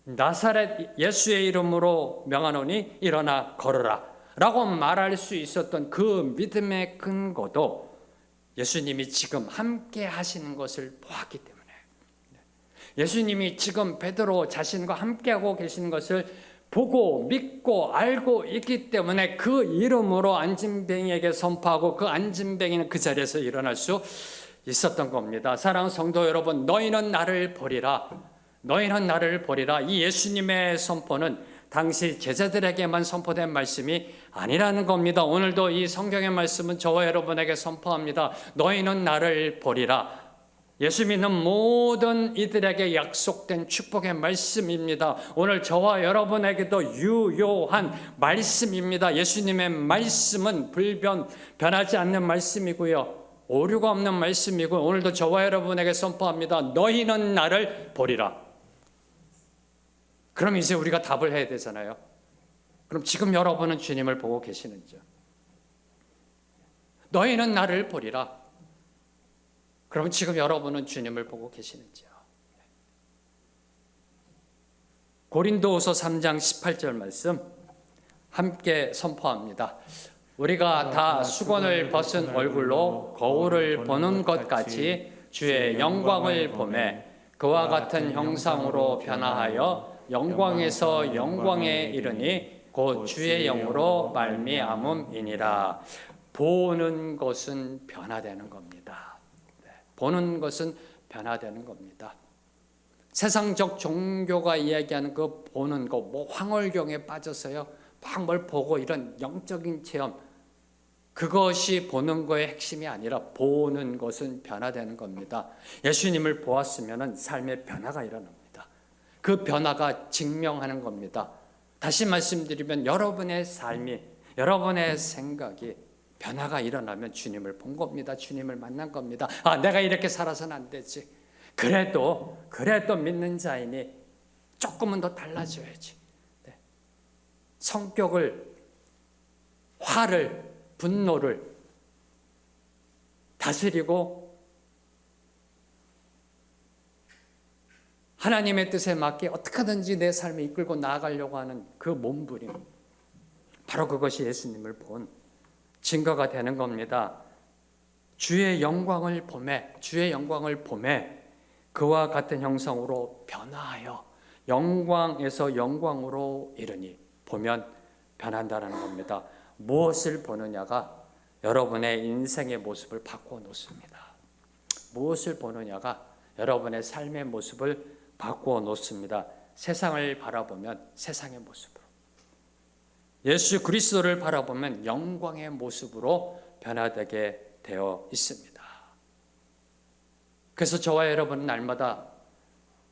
나사렛 예수의 이름으로 명하노니 일어나 걸으라 라고 말할 수 있었던 그 믿음의 근거도 예수님이 지금 함께 하시는 것을 보았기 때문에, 예수님이 지금 베드로 자신과 함께하고 계시는 것을 보고 믿고 알고 있기 때문에 그 이름으로 앉은뱅이에게 선포하고 그 앉은뱅이는 그 자리에서 일어날 수 있었던 겁니다. 사랑하는 성도 여러분, 너희는 나를 보리라. 너희는 나를 보리라. 이 예수님의 선포는 당시 제자들에게만 선포된 말씀이 아니라는 겁니다. 오늘도 이 성경의 말씀은 저와 여러분에게 선포합니다. 너희는 나를 보리라. 예수 믿는 모든 이들에게 약속된 축복의 말씀입니다. 오늘 저와 여러분에게도 유효한 말씀입니다. 예수님의 말씀은 변하지 않는 말씀이고요, 오류가 없는 말씀이고, 오늘도 저와 여러분에게 선포합니다. 너희는 나를 보리라. 그럼 이제 우리가 답을 해야 되잖아요. 그럼 지금 여러분은 주님을 보고 계시는지요? 너희는 나를 보리라. 그럼 지금 여러분은 주님을 보고 계시는지요? 고린도후서 3장 18절 말씀 함께 선포합니다. 우리가 다 수건을 벗은 얼굴로 거울을 보는 것 같이 주의 영광을 보매 그와 같은 형상으로 변화하여 영광에서 영광에 이르니 곧 주의 영으로 말미암음이니라. 보는 것은 변화되는 겁니다. 보는 것은 변화되는 겁니다. 세상적 종교가 이야기하는 그 보는 거, 뭐 황홀경에 빠져서요, 막 뭘 보고 이런 영적인 체험, 그것이 보는 거의 핵심이 아니라 보는 것은 변화되는 겁니다. 예수님을 보았으면 삶의 변화가 일어납니다. 그 변화가 증명하는 겁니다. 다시 말씀드리면 여러분의 삶이, 여러분의 생각이 변화가 일어나면 주님을 본 겁니다. 주님을 만난 겁니다. 아, 내가 이렇게 살아서는 안 되지. 그래도 믿는 자이니 조금은 더 달라져야지. 네. 성격을, 화를, 분노를 다스리고 하나님의 뜻에 맞게 어떻게 하든지 내 삶을 이끌고 나아가려고 하는 그 몸부림, 바로 그것이 예수님을 본 증거가 되는 겁니다. 주의 영광을 보매 그와 같은 형상으로 변화하여 영광에서 영광으로 이르니, 보면 변한다는 겁니다. 무엇을 보느냐가 여러분의 인생의 모습을 바꾸어 놓습니다. 무엇을 보느냐가 여러분의 삶의 모습을 바꾸어 놓습니다. 세상을 바라보면 세상의 모습으로, 예수 그리스도를 바라보면 영광의 모습으로 변화되게 되어 있습니다. 그래서 저와 여러분은 날마다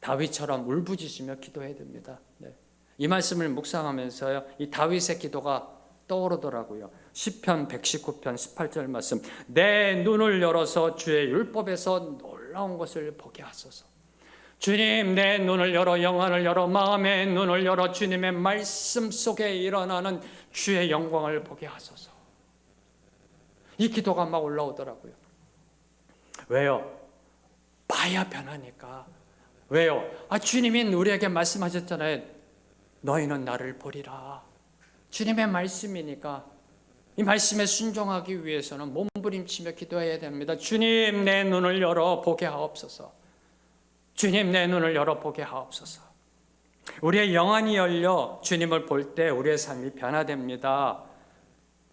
다윗처럼 울부짖으며 기도해야 됩니다. 네. 이 말씀을 묵상하면서요, 이 다윗의 기도가 떠오르더라고요. 시편 119편 18절 말씀, 내 눈을 열어서 주의 율법에서 놀라운 것을 보게 하소서. 주님, 내 눈을 열어, 영안을 열어, 마음의 눈을 열어 주님의 말씀 속에 일어나는 주의 영광을 보게 하소서. 이 기도가 막 올라오더라고요. 왜요? 봐야 변하니까. 왜요? 주님이 우리에게 말씀하셨잖아요. 너희는 나를 보리라. 주님의 말씀이니까 이 말씀에 순종하기 위해서는 몸부림치며 기도해야 됩니다. 주님, 내 눈을 열어 보게 하옵소서. 주님, 내 눈을 열어 보게 하옵소서. 우리의 영안이 열려 주님을 볼 때 우리의 삶이 변화됩니다.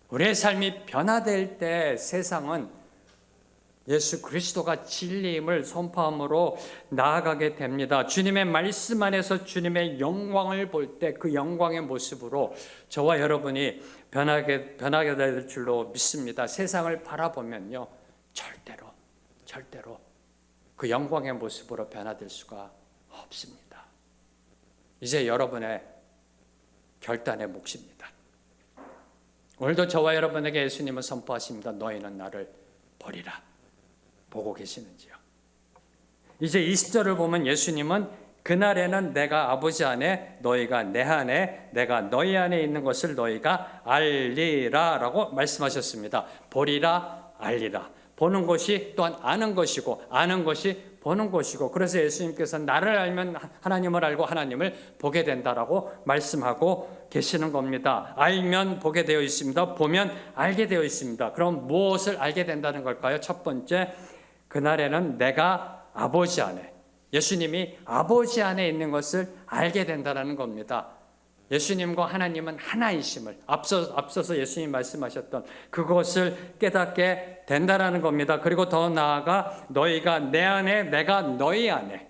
우리의 삶이 변화될 때 세상은 예수 그리스도가 진리임을 선포함으로 나아가게 됩니다. 주님의 말씀 안에서 주님의 영광을 볼 때 그 영광의 모습으로 저와 여러분이 변하게 될 줄로 믿습니다. 세상을 바라보면요, 절대로 그 영광의 모습으로 변화될 수가 없습니다. 이제 여러분의 결단의 몫입니다. 오늘도 저와 여러분에게 예수님은 선포하십니다. 너희는 나를 보리라. 보고 계시는지요? 이제 20절을 보면 예수님은 그날에는 내가 아버지 안에, 너희가 내 안에, 내가 너희 안에 있는 것을 너희가 알리라 라고 말씀하셨습니다. 보리라, 알리라. 보는 것이 또한 아는 것이고, 아는 것이 보는 것이고, 그래서 예수님께서 나를 알면 하나님을 알고 하나님을 보게 된다라고 말씀하고 계시는 겁니다. 알면 보게 되어 있습니다. 보면 알게 되어 있습니다. 그럼 무엇을 알게 된다는 걸까요? 첫 번째, 그날에는 내가 아버지 안에, 예수님이 아버지 안에 있는 것을 알게 된다는 겁니다. 예수님과 하나님은 하나이심을 앞서서 예수님 말씀하셨던 그것을 깨닫게 된다는 겁니다. 그리고 더 나아가 너희가 내 안에, 내가 너희 안에,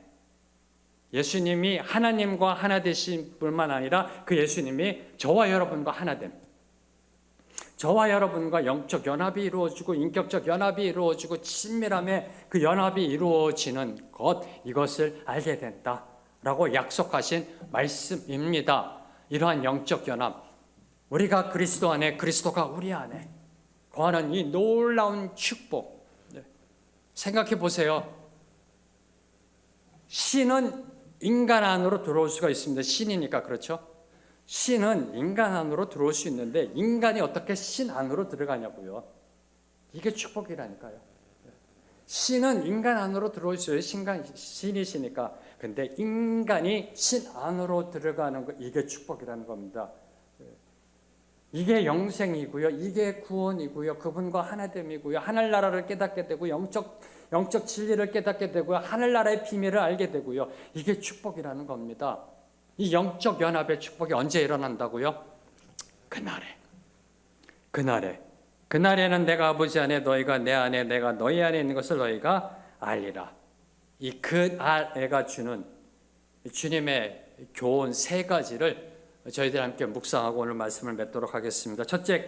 예수님이 하나님과 하나 되신 뿐만 아니라 그 예수님이 저와 여러분과 하나됨, 저와 여러분과 영적 연합이 이루어지고 인격적 연합이 이루어지고 친밀함의 그 연합이 이루어지는 것, 이것을 알게 된다라고 약속하신 말씀입니다. 이러한 영적 연합, 우리가 그리스도 안에, 그리스도가 우리 안에 거하는 이 놀라운 축복, 생각해 보세요. 신은 인간 안으로 들어올 수가 있습니다. 신이니까 그렇죠? 신은 인간 안으로 들어올 수 있는데 인간이 어떻게 신 안으로 들어가냐고요. 이게 축복이라니까요. 신은 인간 안으로 들어올 수 있어요. 신이시니까. 근데 인간이 신 안으로 들어가는 거, 이게 축복이라는 겁니다. 이게 영생이고요. 이게 구원이고요. 그분과 하나됨이고요. 하늘나라를 깨닫게 되고 영적 진리를 깨닫게 되고요. 하늘나라의 비밀을 알게 되고요. 이게 축복이라는 겁니다. 이 영적 연합의 축복이 언제 일어난다고요? 그날에는 내가 아버지 안에, 너희가 내 안에, 내가 너희 안에 있는 것을 너희가 알리라. 이 그날에가 주는 주님의 교훈 세 가지를 저희들 함께 묵상하고 오늘 말씀을 맺도록 하겠습니다. 첫째,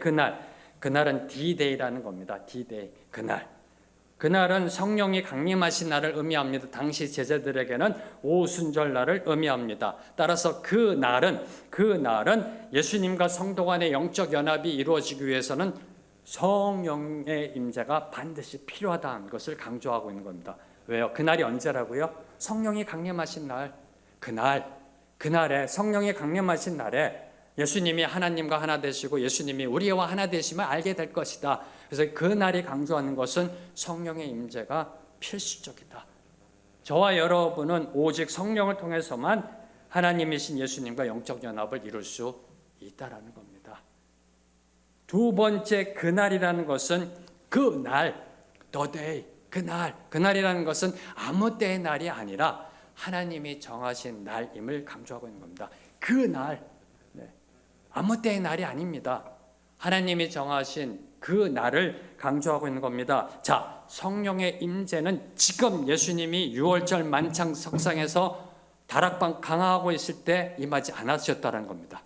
그날은 D-Day라는 겁니다. D-Day, 그날은 성령이 강림하신 날을 의미합니다. 당시 제자들에게는 오순절날을 의미합니다. 따라서 그날은 예수님과 성도 간의 영적 연합이 이루어지기 위해서는 성령의 임재가 반드시 필요하다는 것을 강조하고 있는 겁니다. 왜요? 그날이 언제라고요? 성령이 강림하신 날, 그날에 성령이 강림하신 날에 예수님이 하나님과 하나 되시고 예수님이 우리와 하나 되심을 알게 될 것이다. 그래서 그 날이 강조하는 것은 성령의 임재가 필수적이다. 저와 여러분은 오직 성령을 통해서만 하나님이신 예수님과 영적 연합을 이룰 수 있다라는 겁니다. 두 번째, 그날이라는 것은 그날, the day, 그날이라는 것은 아무 때의 날이 아니라 하나님이 정하신 날임을 강조하고 있는 겁니다. 그날, 아무 때의 날이 아닙니다. 하나님이 정하신 그 날을 강조하고 있는 겁니다. 자, 성령의 임재는 지금 예수님이 6월절 만찬 석상에서 다락방 강화하고 있을 때 임하지 않으셨다는 겁니다.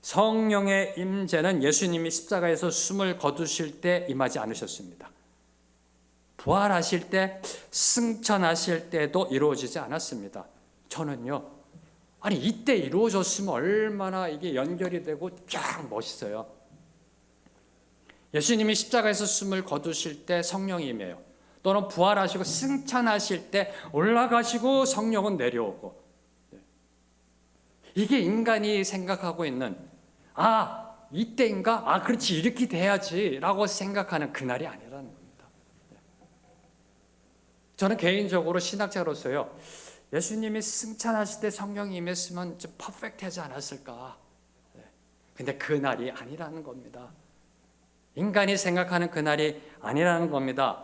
성령의 임재는 예수님이 십자가에서 숨을 거두실 때 임하지 않으셨습니다. 부활하실 때, 승천하실 때도 이루어지지 않았습니다. 저는요, 아니 이때 이루어졌으면 얼마나 이게 연결이 되고 쫙 멋있어요. 예수님이 십자가에서 숨을 거두실 때 성령이 임해요. 또는 부활하시고 승천하실 때 올라가시고 성령은 내려오고. 이게 인간이 생각하고 있는 이때인가? 그렇지 이렇게 돼야지 라고 생각하는 그날이 아니라는 겁니다. 저는 개인적으로 신학자로서요, 예수님이 승천하실 때 성령이 임했으면 좀 퍼펙트하지 않았을까. 근데 그날이 아니라는 겁니다. 인간이 생각하는 그날이 아니라는 겁니다.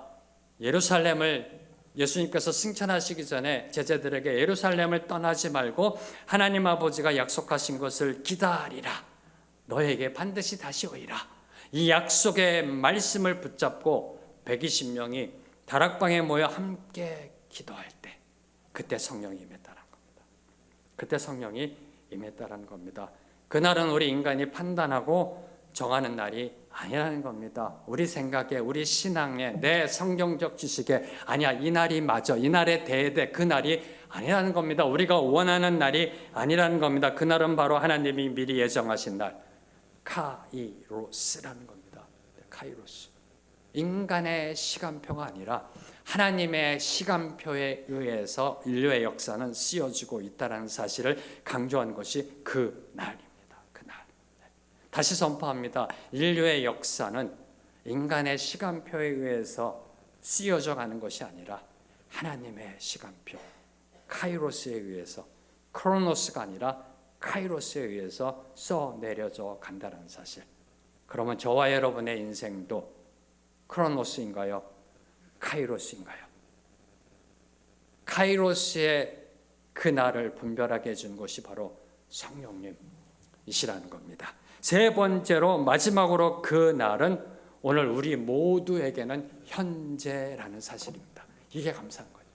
예루살렘을 예수님께서 승천하시기 전에 제자들에게 예루살렘을 떠나지 말고 하나님 아버지가 약속하신 것을 기다리라. 너에게 반드시 다시 오리라. 이 약속의 말씀을 붙잡고 120명이 다락방에 모여 함께 기도할 때 그때 성령이 임했다는 겁니다. 그때 성령이 임했다는 겁니다. 그날은 우리 인간이 판단하고 정하는 날이 아니라는 겁니다. 우리 생각에, 우리 신앙에, 내 성경적 지식에 아니야 이 날이 맞아, 이 날에 돼야 돼, 그 날이 아니라는 겁니다. 우리가 원하는 날이 아니라는 겁니다. 그날은 바로 하나님이 미리 예정하신 날, 카이로스라는 겁니다. 카이로스. 인간의 시간표가 아니라 하나님의 시간표에 의해서 인류의 역사는 쓰여지고 있다는 사실을 강조한 것이 그 날입니다. 다시 선포합니다. 인류의 역사는 인간의 시간표에 의해서 쓰여져 가는 것이 아니라 하나님의 시간표, 카이로스에 의해서, 크로노스가 아니라 카이로스에 의해서 써내려져 간다는 사실. 그러면 저와 여러분의 인생도 크로노스인가요? 카이로스인가요? 카이로스의 그날을 분별하게 해준 것이 바로 성령님이시라는 겁니다. 세 번째로 마지막으로 그 날은 오늘 우리 모두에게는 현재라는 사실입니다. 이게 감사한 거예요.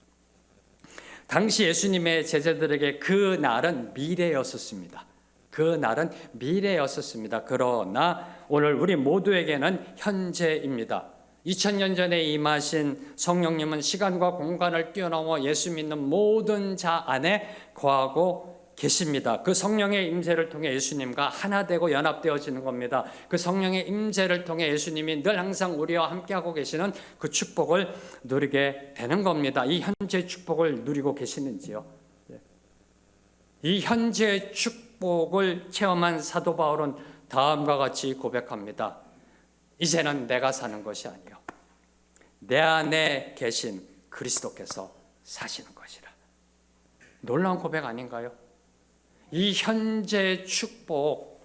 당시 예수님의 제자들에게 그 날은 미래였었습니다. 그 날은 미래였었습니다. 그러나 오늘 우리 모두에게는 현재입니다. 2000년 전에 임하신 성령님은 시간과 공간을 뛰어넘어 예수 믿는 모든 자 안에 거하고 계십니다. 그 성령의 임재를 통해 예수님과 하나 되고 연합되어지는 겁니다. 그 성령의 임재를 통해 예수님이 늘 항상 우리와 함께하고 계시는 그 축복을 누리게 되는 겁니다. 이 현재의 축복을 누리고 계시는지요? 이 현재의 축복을 체험한 사도 바울은 다음과 같이 고백합니다. 이제는 내가 사는 것이 아니요 내 안에 계신 그리스도께서 사시는 것이라. 놀라운 고백 아닌가요? 이 현재의 축복,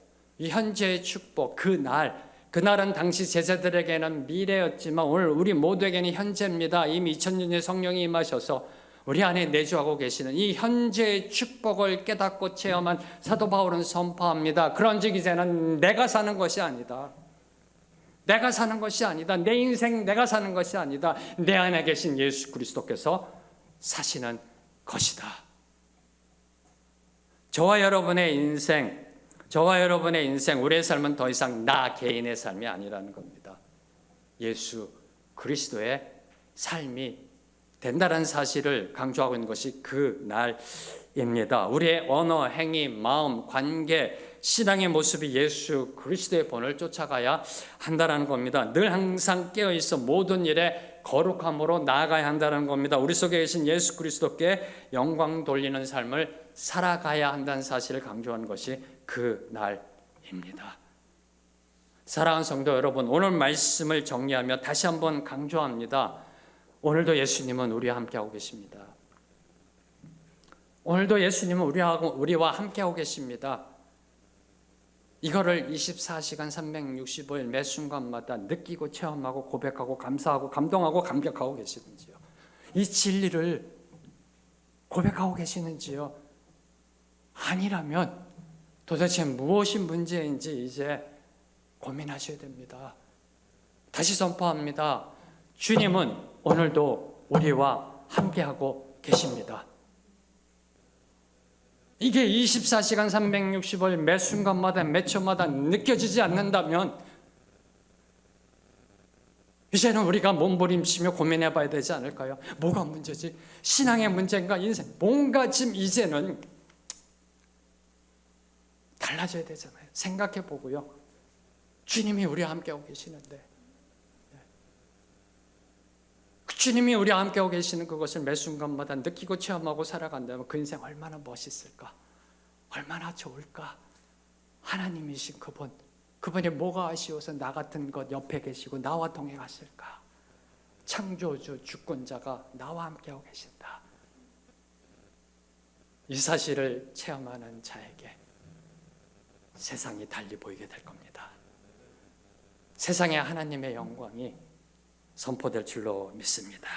그날은 당시 제자들에게는 미래였지만 오늘 우리 모두에게는 현재입니다. 이미 2000년의 성령이 임하셔서 우리 안에 내주하고 계시는 이 현재의 축복을 깨닫고 체험한 사도 바울은 선포합니다. 그런즉 이제는 내가 사는 것이 아니다. 내가 사는 것이 아니다. 내 인생 내가 사는 것이 아니다. 내 안에 계신 예수 그리스도께서 사시는 것이다. 저와 여러분의 인생, 우리의 삶은 더 이상 나 개인의 삶이 아니라는 겁니다. 예수 그리스도의 삶이 된다는 사실을 강조하고 있는 것이 그 날입니다. 우리의 언어, 행위, 마음, 관계, 신앙의 모습이 예수 그리스도의 본을 쫓아가야 한다는 겁니다. 늘 항상 깨어있어 모든 일에 거룩함으로 나아가야 한다는 겁니다. 우리 속에 계신 예수 그리스도께 영광 돌리는 삶을 살아가야 한다는 사실을 강조하는 것이 그 날입니다. 사랑하는 성도 여러분, 오늘 말씀을 정리하며 다시 한번 강조합니다. 오늘도 예수님은 우리와 함께하고 계십니다. 오늘도 예수님은 우리와 함께하고 계십니다. 이거를 24시간 365일 매 순간마다 느끼고 체험하고 고백하고 감사하고 감동하고 감격하고 계시는지요? 이 진리를 고백하고 계시는지요? 아니라면 도대체 무엇이 문제인지 이제 고민하셔야 됩니다. 다시 선포합니다. 주님은 오늘도 우리와 함께하고 계십니다. 이게 24시간 365일 매 순간마다 매 초마다 느껴지지 않는다면 이제는 우리가 몸부림치며 고민해 봐야 되지 않을까요? 뭐가 문제지? 신앙의 문제인가? 인생 뭔가 지금 이제는 달라져야 되잖아요. 생각해 보고요. 주님이 우리와 함께하고 계시는데 주님이 우리와 함께하고 계시는 그것을 매 순간마다 느끼고 체험하고 살아간다면 그 인생 얼마나 멋있을까? 얼마나 좋을까? 하나님이신 그분이 뭐가 아쉬워서 나 같은 것 옆에 계시고 나와 동행하실까? 창조주 주권자가 나와 함께하고 계신다. 이 사실을 체험하는 자에게 세상이 달리 보이게 될 겁니다. 세상에 하나님의 영광이 선포될 줄로 믿습니다.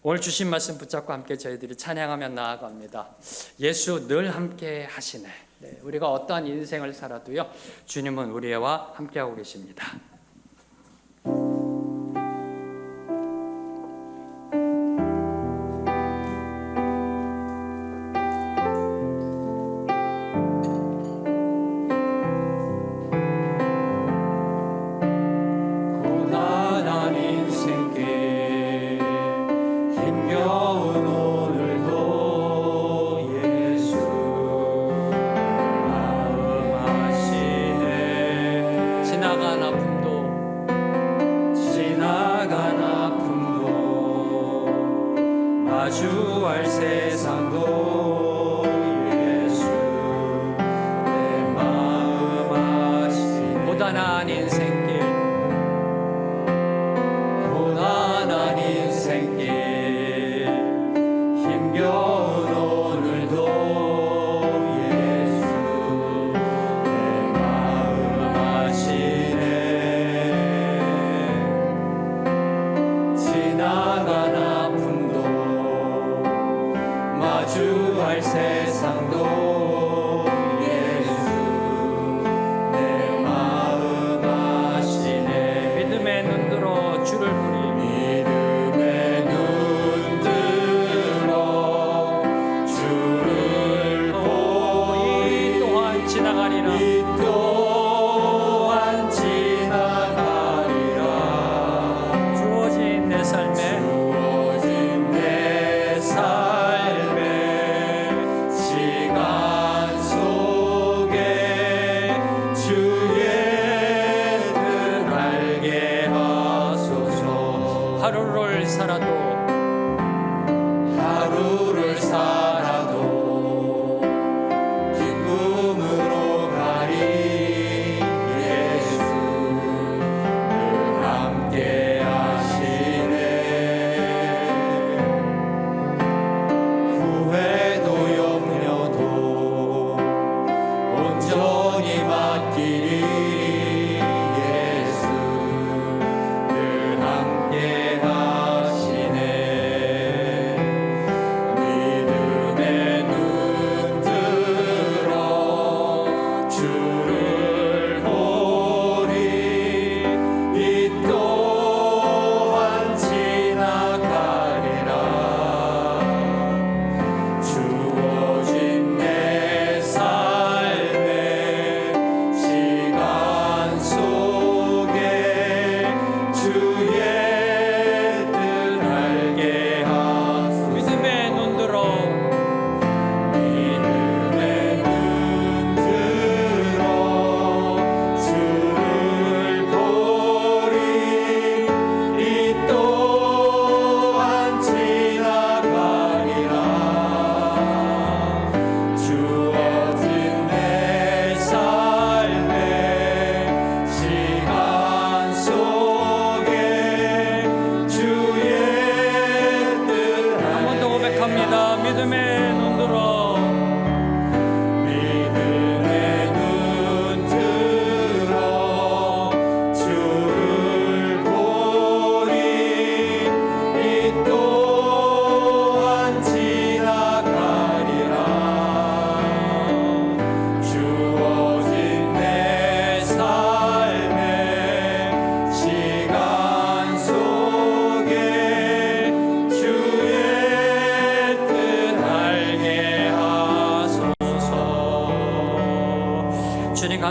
오늘 주신 말씀 붙잡고 함께 저희들이 찬양하며 나아갑니다. 예수 늘 함께 하시네. 우리가 어떠한 인생을 살아도요, 주님은 우리와 함께하고 계십니다. 마주할 세상도 예수 내 마음 아시네. 고단한 인생길 힘겨운 오늘도 예수 내 마음 아시네. 지나간 아픔도 마주할 세상도 예수 내 마음 아시네. 믿음의 눈들어 주를 부리 믿음의 눈들어 주를 보이 또한 지나가리라. 이 또한 지나가리라. 주어진 내 삶에 주어진 내 삶의 시간 속에 주의 뜻 알게 하소서. 하루를 살아도 기쁨으로 가리. 예수 늘 함께 하시네. 후회도 염려도 온전히 맡기리. 예수 늘 함께 하시네. 믿음의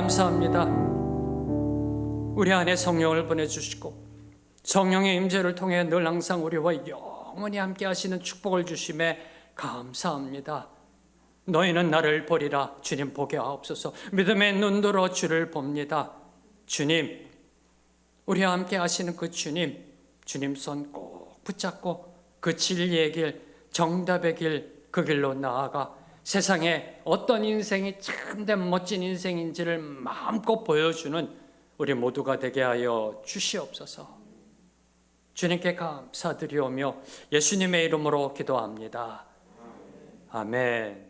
감사합니다. 우리 안에 성령을 보내주시고 성령의 임재를 통해 늘 항상 우리와 영원히 함께 하시는 축복을 주심에 감사합니다. 너희는 나를 보리라. 주님 보게 하옵소서. 믿음의 눈으로 주를 봅니다. 주님, 우리와 함께 하시는 그 주님 손 꼭 붙잡고 그 진리의 길, 정답의 길, 그 길로 나아가 세상에 어떤 인생이 참된 멋진 인생인지를 마음껏 보여주는 우리 모두가 되게 하여 주시옵소서. 주님께 감사드리오며 예수님의 이름으로 기도합니다. 아멘.